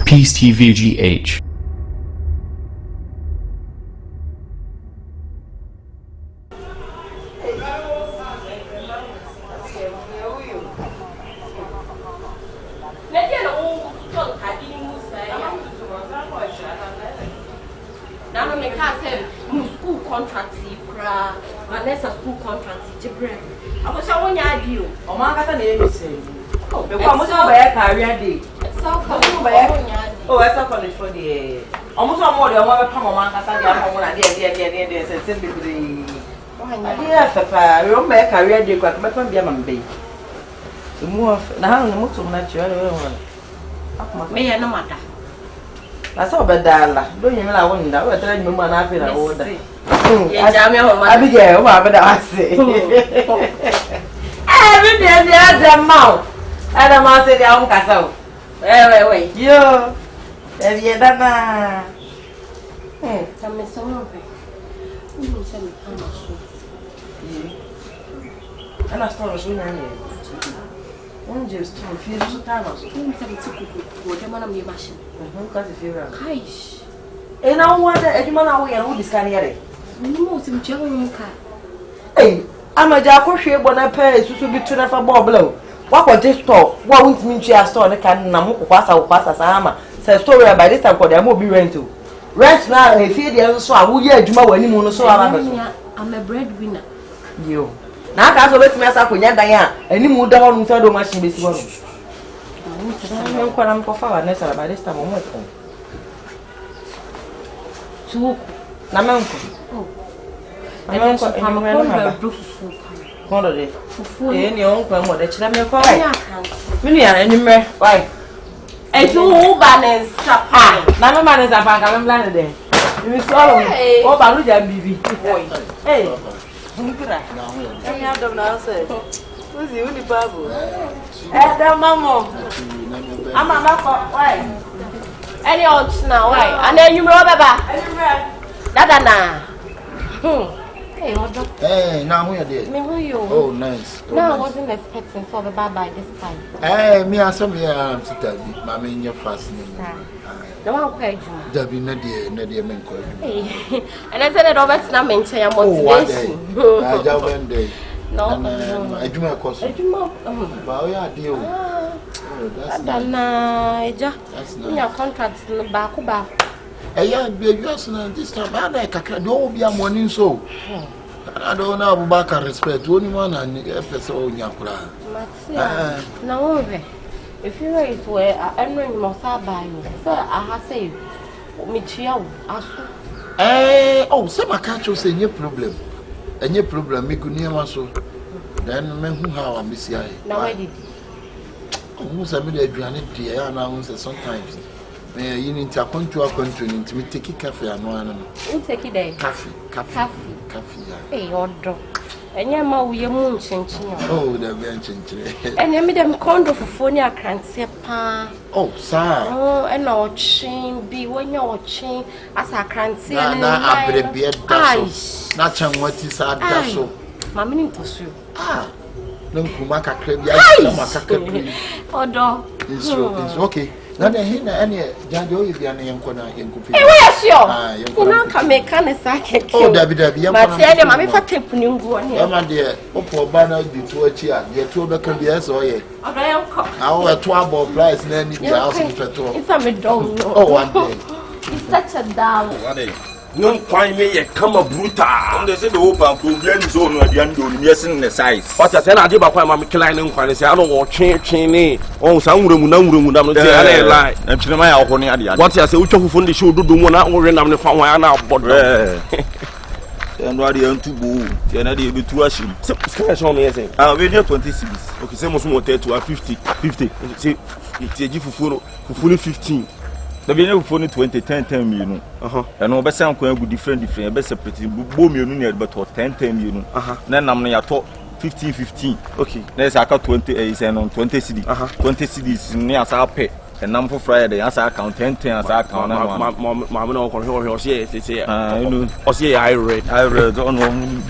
Peace TV GH. School contract, I was a 1 year deal. Oh, my God, I say. Oh, the one was over a career day. Oh, that's a college for the almost more than one come on, I did, simply. Yes, Papa, you don't make a career day, but not be a man be. The more now, the most of natural one. May I no matter. I saw Badala. Don't you know I wouldn't know what I know I feel I would. Abigail, what I say? Every day the other mouth. Adam said, "I won't castle." Wait. Yo, there you are. Tell me some you send me and I started soon. I'm just to feel so tired. You send me to go. The man of your machine. Because if you're right. And I wonder, Edmund, how we are all this kind of day. Hey, I'm a jack of shame when I pay to be tuna for Bob. What was this store? What won't mean she has store the can Namu pass out pass as Ama? Says story by this time for their mobile rental. Right now, I feel the other so I will hear Juma when you moon so I'm a breadwinner. You now can't let me ask up when you're Diane and you move down with the machine this morning. I'm quite for by this time. So, Namanko. I don't know any own what the children call it. Many are any mere. Why? And 2 banners. None of man is a bank. I'm blinded there. You will swallow me. Oh, Baluja, baby. Hey, I have them now, sir. Who's the only babu? Mamma. I'm a map. Why? Any odds now? Why? And then you remember that. Hey, hey, now we are there. Me who you? Oh, nice. No, I wasn't expecting for the bar by this time. Hey, me and some here am to tell you, Mamma in your first name. The one quite you. Debbie, Nadia, Menko. And I said that Robert's not mentioning your motivation. I just went there. No, I do my course. I do my deal. That's nice. That's nice. Your contracts back. Yeah, this time I like a don't be a morning so. I don't know about respect only one and episode in your plan. No, if you raise where I am must buy you, sir, I have saved me chill. Oh, some I can't say any problem. Any problem, make you near my soul. Then, men who have a miss ya. Now, I did. Almost a minute, dear, and I say sometimes. You need to come to a country and to take a cafe and one. You take it there. Coffee. Hey, order. And your mouth, your moon changing. Oh, the bench. And I made them condo for phone, I can't say, pa. Oh, sir. Oh, and no chain, be when you're chain, as I can't see. I better be a dash. Not what is our dash. Mammy to sue. Ah, no, Kumaka crab. Yes, order. It's okay. Now, any Jajo, you be an young corner in Kupi. Where's your? You know, can make a sack. Oh, Debbie, I'm a fat new one. My dear, Oppo Banner, the 2 year, the 2 can be as or ye. Our 12 price, and then the house in petrol. It's a dog. Oh, one day. It's such a down. No, quite me, come a brutal. They say the open problem zone at the end of the size. What I said, I did about my client and I say, I don't want change. Oh, some room, no room, I'm not lie. And to my opponent, what I say, which of the show do one out or random the phone I now bought. And what you to boo, and I did be to us. Scratch on me, I say, I'll be 26. Okay, some more 30 to 50. See, it's a gift for fully 15. The video for 10 million. And no best sound good different, best separate. Boom, you know, but 10 million. Then I'm near top 15. Okay, there's a 20 is on 20 CD. 20 CDs near our pay. And number for Friday, as I count 10 as I count. Mamma, no, or say, I read on one.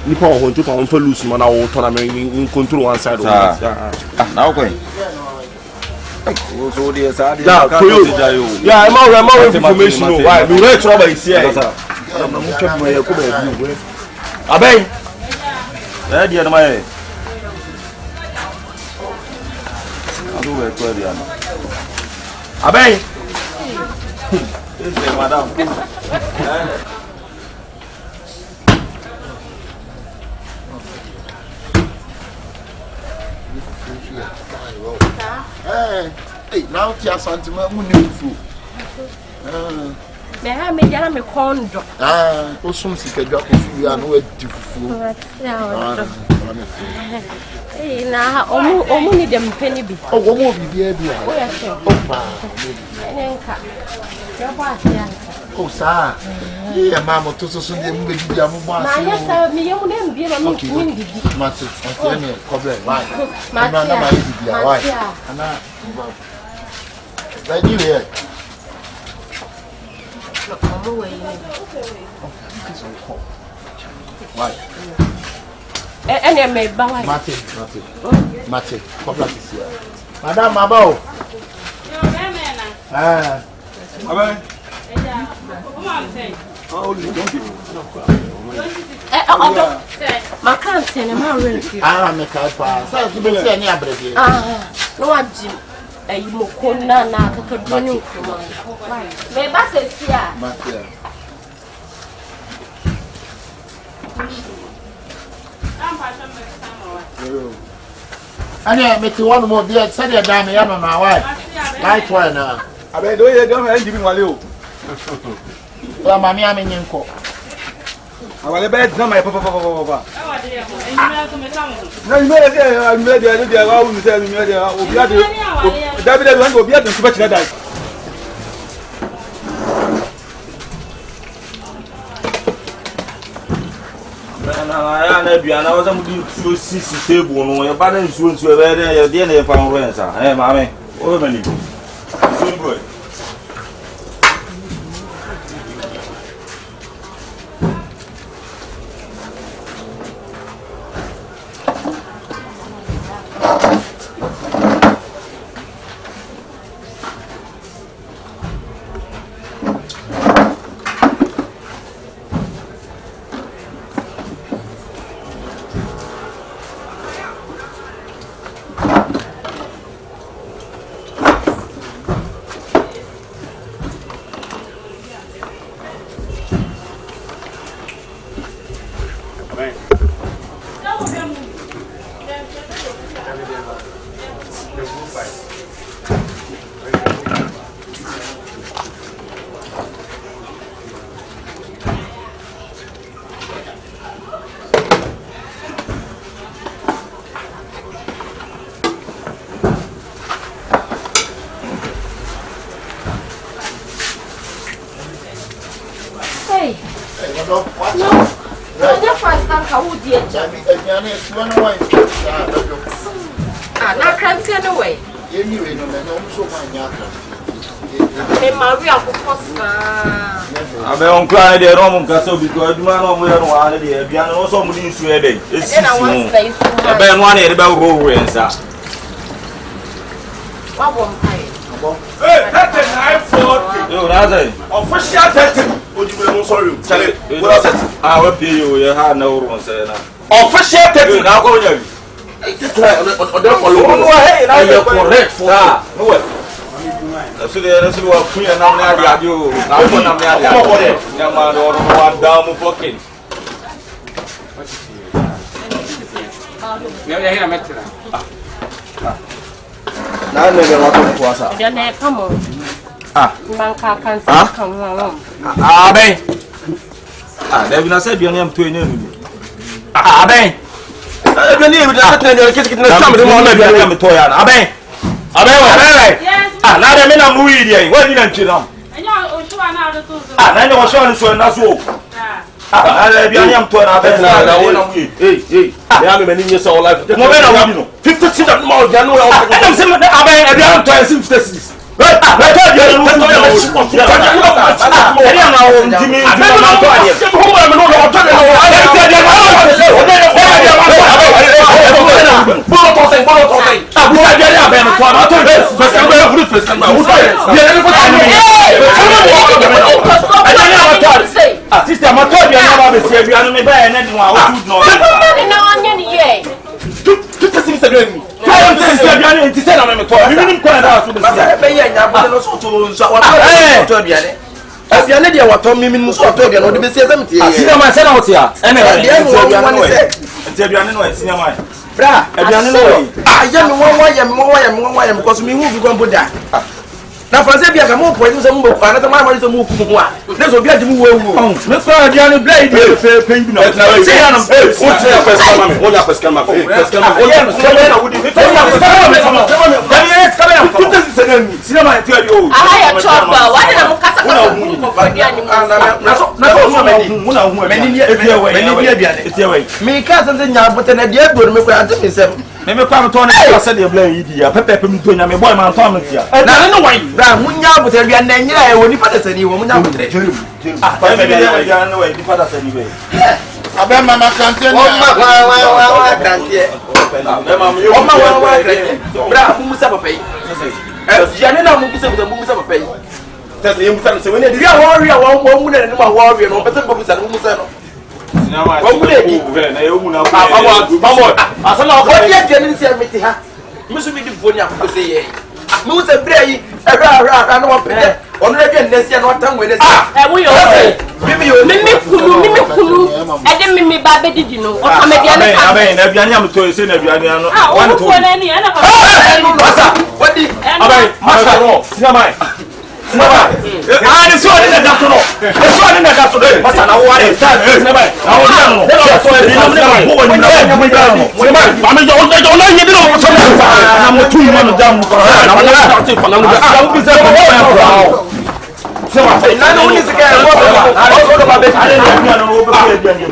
Nipa on to come for loose man our tournament in control one side of now going. So there side. Yeah, I'm more information. Why? We reach trouble is here. I'm not kept my Yakubu. Abey. Eh dear my. I do it for the Abey. This madam. Hey, now tia sentiment munifu. Me ha me jana me kondo. Osum sika dwa kofu ya no adifufu. Na omu ni dem peni bi. Omo bibia bi a. O ya se. Opa. Enenka. Ya ba asia. O sa. Ye mama to so de mu bibia mu ba asia. Na ya sa me yemu dem bi na me tumi didi. Mate, ante problem. Why? Mate. Na ma bibia why? Ana. Like you here. Why? And me ba why? Mate, problem is here. Madam Mabao. Abe. Ma can't say ma really. Me ka pa. Say to be say any abrede. No ajim. You mo kona na kakadwani kuma. Me ba se sia. Mate. Anya me ti one more there say the dame ya no na why. Light one na. Abe do ye don e jibi wale o. Wa mami amenye nko. Awale be dina my papa. Na imere dey imere dey wa unu say imere dey obi ade. David wan go obi ade super chira dai. Na bia na waza mu di tuo sisi table no ye ba na nsuo e be dey ye dey na ye fa nro en sa. Maame, o be mani. So boy. Na kranti anyway. Anyway, no me no so manya. Me Maria ko posta. Abe on kra dey rom nka so because aduma no mo ye no wa dey bia no so mo di nsu e dey. Esi si mo. Ebe no ana e dey ba ro ro ensa. Wa bom kai. Hey, that's a 940. Yo, that's it. Official 30. Ojibwe mo sorry. Chale, what is it? We pay you. You have no room say na. Official 30. Na ko nya. Odo follow. No, hey, na you correct for. No way. So we kuya na na dia dio. Na ko na na dia. Ya ma do wa down mo fucking. Ya ya metra. Na na be wa to asa. Ya na come on. Man ka kan say kan wa. Ben. David na say aduane am to enya nu. Ben. Aduane e bi da ta na kiti na sam de mo na aduane am to ya na. Ben wa. Yes. Na de me na mu yi dey. Wa ni na nchi na. Enya o shuwa na do to. Na nya o shuwa ni so na so. Aduane am to na Ben na wo na mu yi. Me am me ni nyesa o life. Mo be na wo di no. 50 cents na mo ja no ya o. Am se aduane am to 50 cents. Aduane dia wato mimi muso wato dia no de be sieza mtie asinya ma se na wote a ene aduane no asinya ma bra aduane no ya me won because me hu bi gon boda na fanse bia ka mo po ni so mo pa na ta ma so mo ku ho a na so bia di mu wewu me so aduane bla idi fe bi no se ya no o ti ya kwes kama me o ya kwes kama o ya na wudi me fa ya kwes kama me yes kama ya tutu se na mi sinema ti adi o aha ya chopa wa de na mo kasa ko aduane mu na hu me ni etie we me ka san se nya bote na dia do me ko ante me sem me kwa me to na kasa de bla idi ya pepe me to nya me boy man to me tia na no wan bra munya bote bia na nyira e woni pada sani wo munya bote ba me bia na we di pada sani we abe mama kantie wa kantie wa kantie bra mu musa papa yi ya ne na mu musa papa yi tese ye musa no se we ne di ya wo mu na ne ma wo wi no pese musa no musa no wa mu de di na ye mu na babo asala ko ye de ni se meti ha musu bi di foni akoko se ye mu se bre yi na wa pe onu de de nesi na watan we nesi wo yo mimi kunu e de mimi ba be didi no o ka me dia ne ka aben na aduane am to se na aduane no one to ni e na ka masa wadi aben masa ro sinamai ni so ni na gaso no so ni na gaso masa na wo are sinamai na wo dia no so ni na bo ni na bo sinamai ba me jo na yi no so na mo tu mo no jam ko na wo na ti fa na no ga wo bi se ko Sema na no ni se ka ko ko ba be ale na no wo be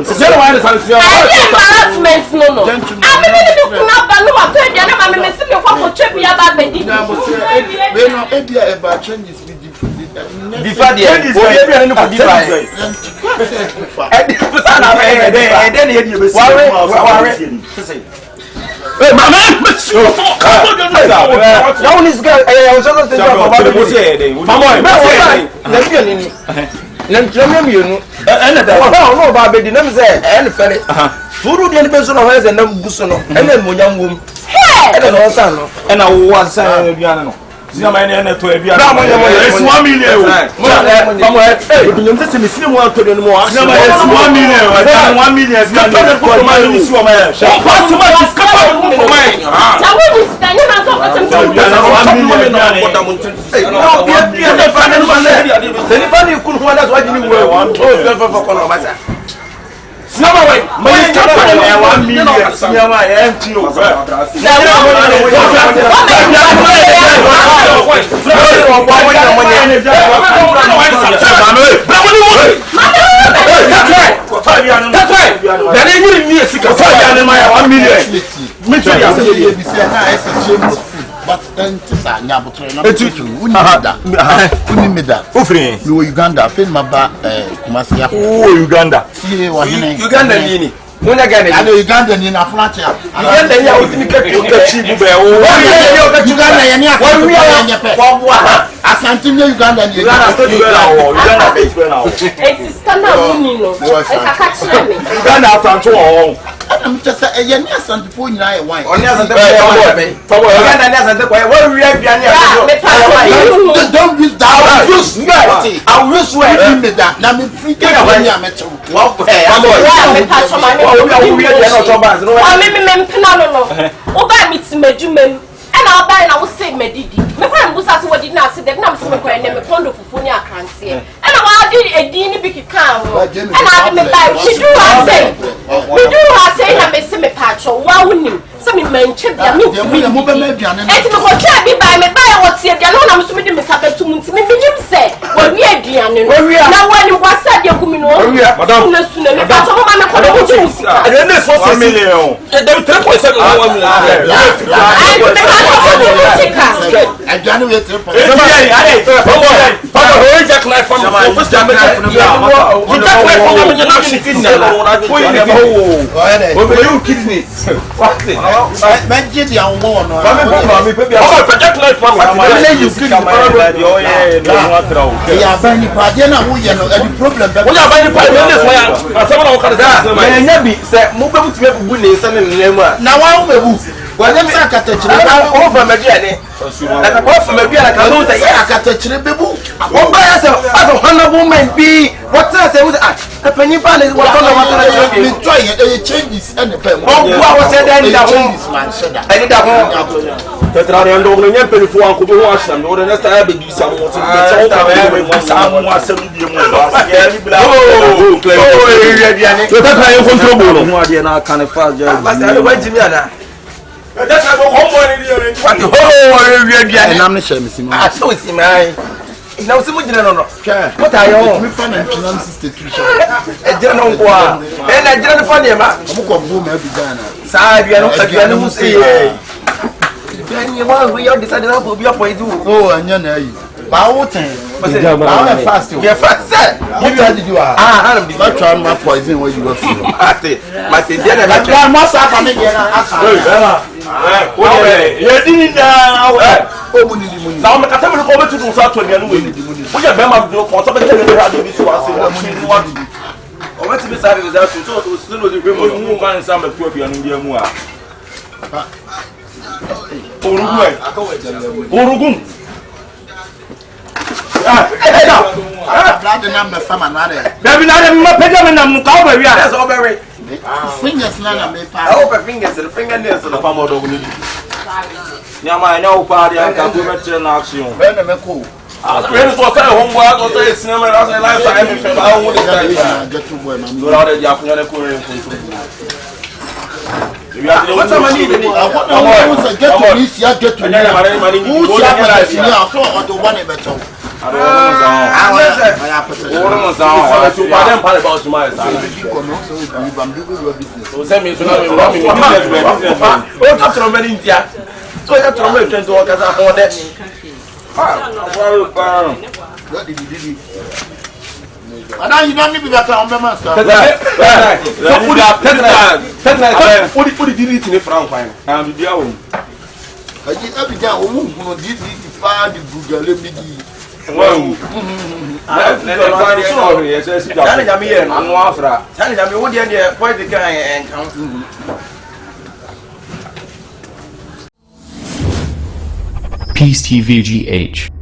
se se wa ni sa se harassment no abi me ni kuna ba no wa to dia na ma me se me kwa ko chebi ya ba be di we no e bia e ba changes be Difa dia. Obi bia ne ko difa. Difa na me de ne ye di be si. Ware. Hey mama, now this guy I was just thinking about mama na bia ni na ntreme mienu ene da no ba be di na me say ene fere turu dia ne be so no ho ze na buso no ene monyam wom ene no san no ene wo san bia no sinama ene to bia no it's 1 million mama nyom se me sine mo to de no mo sinama it's 1 million 1 million sinama ko ma ni si o ma ya pass ma discover ko ma tawo ni sta ni na so ko tem to na 1 million no bia de fa na no se ni fa ni kun ho da so ajini wo o se fa ko no ma sa sinama we mo ni ka pa na 1 million sinama e nti o but ntisa nyabotre na unimida ofre no Uganda fen maba Kumasi ya Uganda Uganda nini Munya gani? Ano Uganda ni na flat ya. Uganda ya utimike chibu be o. Uganda ya ni afọ. Kwa bua. Asante ni Uganda ni. Uganda to do la o. Uganda be do la o. Exista na muni no. Ekaka kire me. Uganda afanto o. I'm just say ni asante fo nyina e wan. Oni asante fo Uganda ni asante kwa. Wo wi abia ni asante. Don't use that. I will use where me that. Na me free ke ya wan ya mecho. Wo me pa choma me. Wo wi abia no choba. O me mpina no no. O ba mi ti medumem. And I'll buy and I will say, Medidi. My friend was asking what did not say that now, some of them condo for Funia can't see. And I did a dini big can. And I didn't buy. We do have say, I may see me patch or wow, some men chip their meat. And to go try by me buy what's here. The alone I'm swimming in Mr. to me, say, when we are Diana. Now, when you was said, you're coming over, Madame, I don't know for a million. They triple 7 Well, let me say, I got to over my journey. Like a boss from a beer, like I don't say, I got to Chibibu. What by us, as a honorable man be? What I say with a penny pan is what I'm trying to change and the pen. Oh, I was said, I did that one. That I don't know the penny for Uncle Wash and or the next time I be some water. That's how what the whole I'm not sure, Miss. I saw it in my. Now, some of what are you? A general war. And I didn't find him. Side, you know, say, then you want we are decided to be up with you. Oh, and you know, fast. You're fast, sir. What did you are? I'm not trying my poison where you were feeling. My dinner, I must have a million. You didn't know. Now, I'm going to go to the South Korean. We are member for somebody to have this one. Or what's the side of the house? So, still the women who find some appropriate in India. Uruguay. The number from another. Maybe not a pedal and cover. That's all very. Fingers, none of I hope fingers and fingernails of the palm of the wood. Now, I know party and can do much in action. Very cool. I was homework or say cinema as a lifetime. I won't get to where I'm not a Japanese Korean. What's the money? I get to this, you get to money. Who's the one better? I you don't need to be on the master. Put it in the front line. I'm the own. I did every day. Who did it? Find the Google. Well, Peace TV GH.